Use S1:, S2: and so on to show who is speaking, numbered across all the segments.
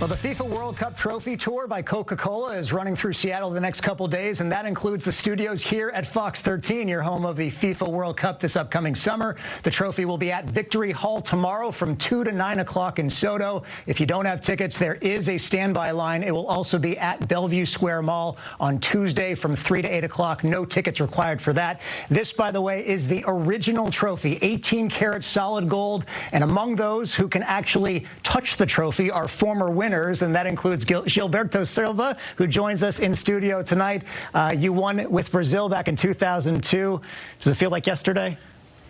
S1: Well, the FIFA World Cup Trophy Tour by Coca-Cola is running through Seattle the next couple days, and that includes the studios here at Fox 13, your home of the FIFA World Cup this upcoming summer. The trophy will be at Victory Hall tomorrow from 2 to 9 o'clock in SODO. If you don't have tickets, there is a standby line. It will also be at Bellevue Square Mall on Tuesday from 3 to 8 o'clock. No tickets required for that. This, by the way, is the original trophy, 18-karat solid gold, and among those who can actually touch the trophy are former winners. And that includes Gilberto Silva, who joins us in studio tonight. You won with Brazil back in 2002. Does it feel like yesterday?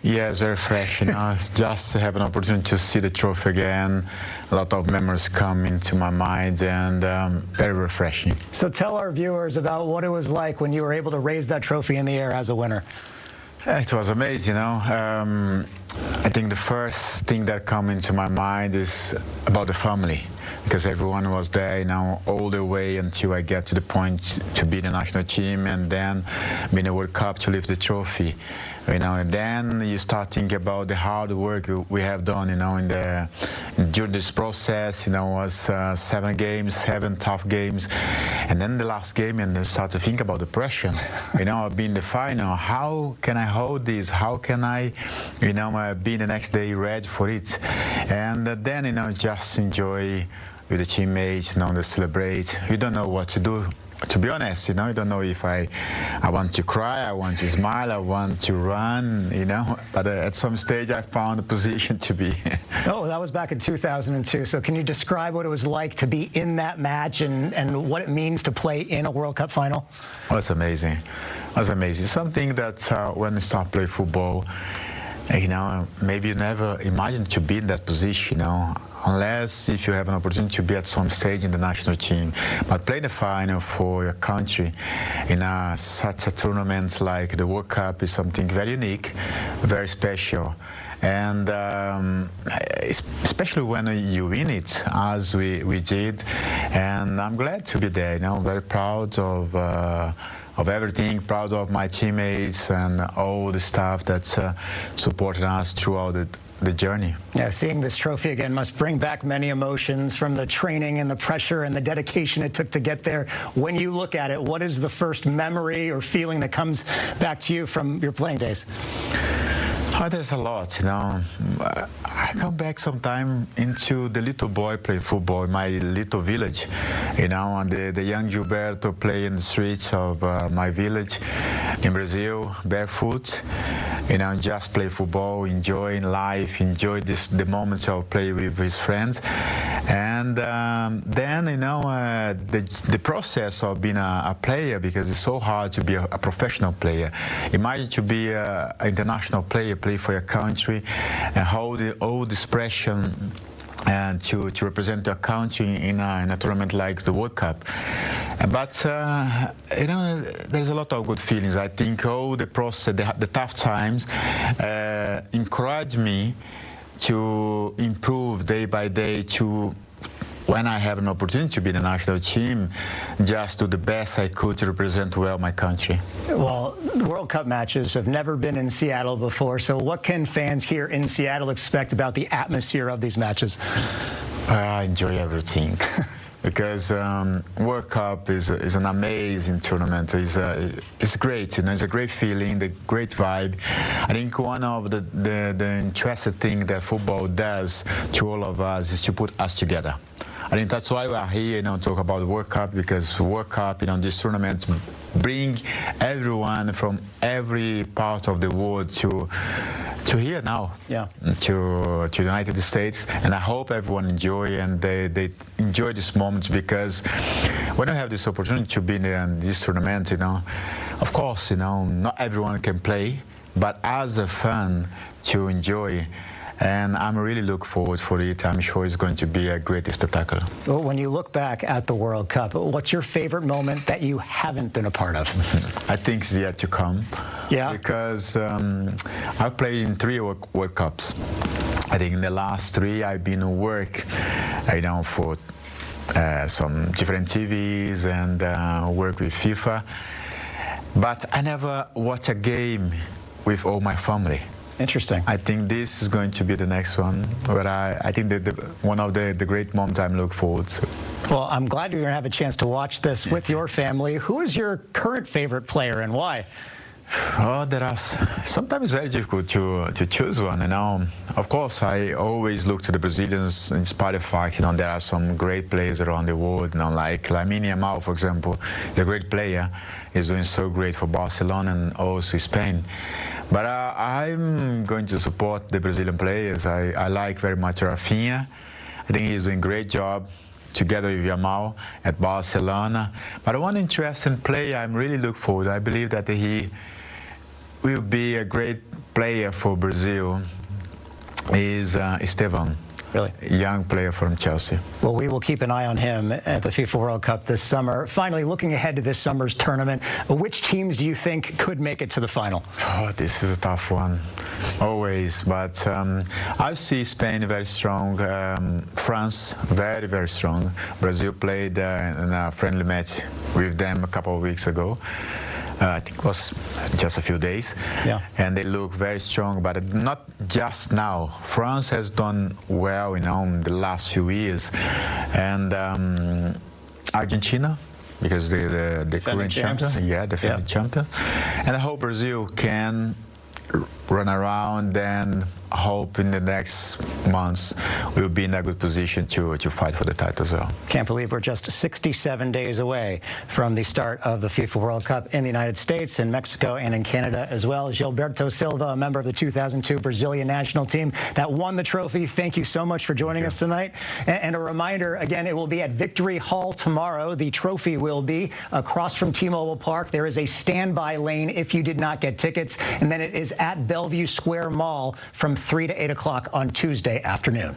S2: Yeah, it's very fresh. It's just to have an opportunity to see the trophy again. A lot of memories come into my mind, and very refreshing.
S1: So tell our viewers about what it was like when you were able to raise that trophy in the air as a winner.
S2: It was amazing, I think the first thing that comes into my mind is about the family, because everyone was there, all the way until I get to the point to be the national team and then be in the World Cup to lift the trophy. And then you start thinking about the hard work we have done, during this process. Was 7 games, 7 tough games, and then the last game, and then start to think about the pressure. I've been in the final. How can I hold this? How can I, be the next day ready for it? And then, just enjoy with the teammates, to celebrate. You don't know what to do. To be honest, you don't know if I want to cry, I want to smile, I want to run, But at some stage, I found a position to be.
S1: Oh, that was back in 2002. So can you describe what it was like to be in that match and what it means to play in a World Cup final?
S2: Oh, it's amazing. It was amazing. Something that when you start playing football, maybe you never imagined to be in that position, unless if you have an opportunity to be at some stage in the national team. But playing the final for your country in such a tournament like the World Cup is something very unique, very special. And especially when you win it, as we did. And I'm glad to be there, very proud of everything, proud of my teammates and all the staff that supported us throughout the journey.
S1: Yeah, seeing this trophy again must bring back many emotions from the training and the pressure and the dedication it took to get there. When you look at it, what is the first memory or feeling that comes back to you from your playing days?
S2: Oh, there's a lot, I come back sometime into the little boy playing football in my little village, and the young Gilberto play in the streets of my village in Brazil, barefoot, just play football, enjoying life, enjoy the moments of play with his friends. And then, the process of being a player, because it's so hard to be a professional player. Imagine to be an international player, play for your country, and hold all this pressure and to represent your country in a tournament like the World Cup. But, there's a lot of good feelings. I think all the process, the tough times, encourage me to improve day by day, to when I have an opportunity to be in the national team, just do the best I could to represent well my country.
S1: Well, World Cup matches have never been in Seattle before, so what can fans here in Seattle expect about the atmosphere of these matches?
S2: I enjoy everything. Because World Cup is an amazing tournament. It's great, it's a great feeling, the great vibe. I think one of the interesting thing that football does to all of us is to put us together. I think that's why we are here, talk about the World Cup, because World Cup, this tournament bring everyone from every part of the world to here now, to the United States, and I hope everyone enjoy and they enjoy this moment, because when you have this opportunity to be in this tournament, of course, not everyone can play, but as a fan to enjoy. And I'm really looking forward for it. I'm sure it's going to be a great spectacle.
S1: Well, when you look back at the World Cup, what's your favorite moment that you haven't been a part of?
S2: I think it's yet to come.
S1: Yeah.
S2: Because I've played in 3 World Cups. I think in the last 3 I've been at work, for some different TVs and work with FIFA. But I never watch a game with all my family.
S1: Interesting.
S2: I think this is going to be the next one, but I think that one of the great moments I'm looking forward to.
S1: Well, I'm glad you're going to have a chance to watch this with your family. Who is your current favorite player and why?
S2: Oh, there are sometimes very difficult to choose one. Of course, I always look to the Brazilians, in spite of the fact there are some great players around the world. Like Lamine Yamal, for example, is a great player. He's doing so great for Barcelona and also Spain. But I'm going to support the Brazilian players. I like very much Rafinha. I think he's doing a great job together with Yamal at Barcelona. But one interesting player I'm really looking forward. I believe that he will be a great player for Brazil is Esteban.
S1: Really?
S2: A young player from Chelsea.
S1: Well, we will keep an eye on him at the FIFA World Cup this summer. Finally, looking ahead to this summer's tournament, which teams do you think could make it to the final?
S2: Oh, this is a tough one, always. But I see Spain very strong, France very, very strong. Brazil played in a friendly match with them a couple of weeks ago. I think it was just a few days.
S1: Yeah.
S2: And they look very strong, but not just now. France has done well, in the last few years. And Argentina, because they're the current champions. Yeah, defending champion. And I hope Brazil can run around and hope in the next months we'll be in a good position to fight for the title as well.
S1: Can't believe we're just 67 days away from the start of the FIFA World Cup in the United States, in Mexico, and in Canada as well. Gilberto Silva, a member of the 2002 Brazilian national team that won the trophy, thank you so much for joining us tonight. And a reminder, again, it will be at Victory Hall tomorrow. The trophy will be across from T-Mobile Park. There is a standby lane if you did not get tickets, and then it is at Bellevue Square Mall from 3 to 8 o'clock on Tuesday afternoon.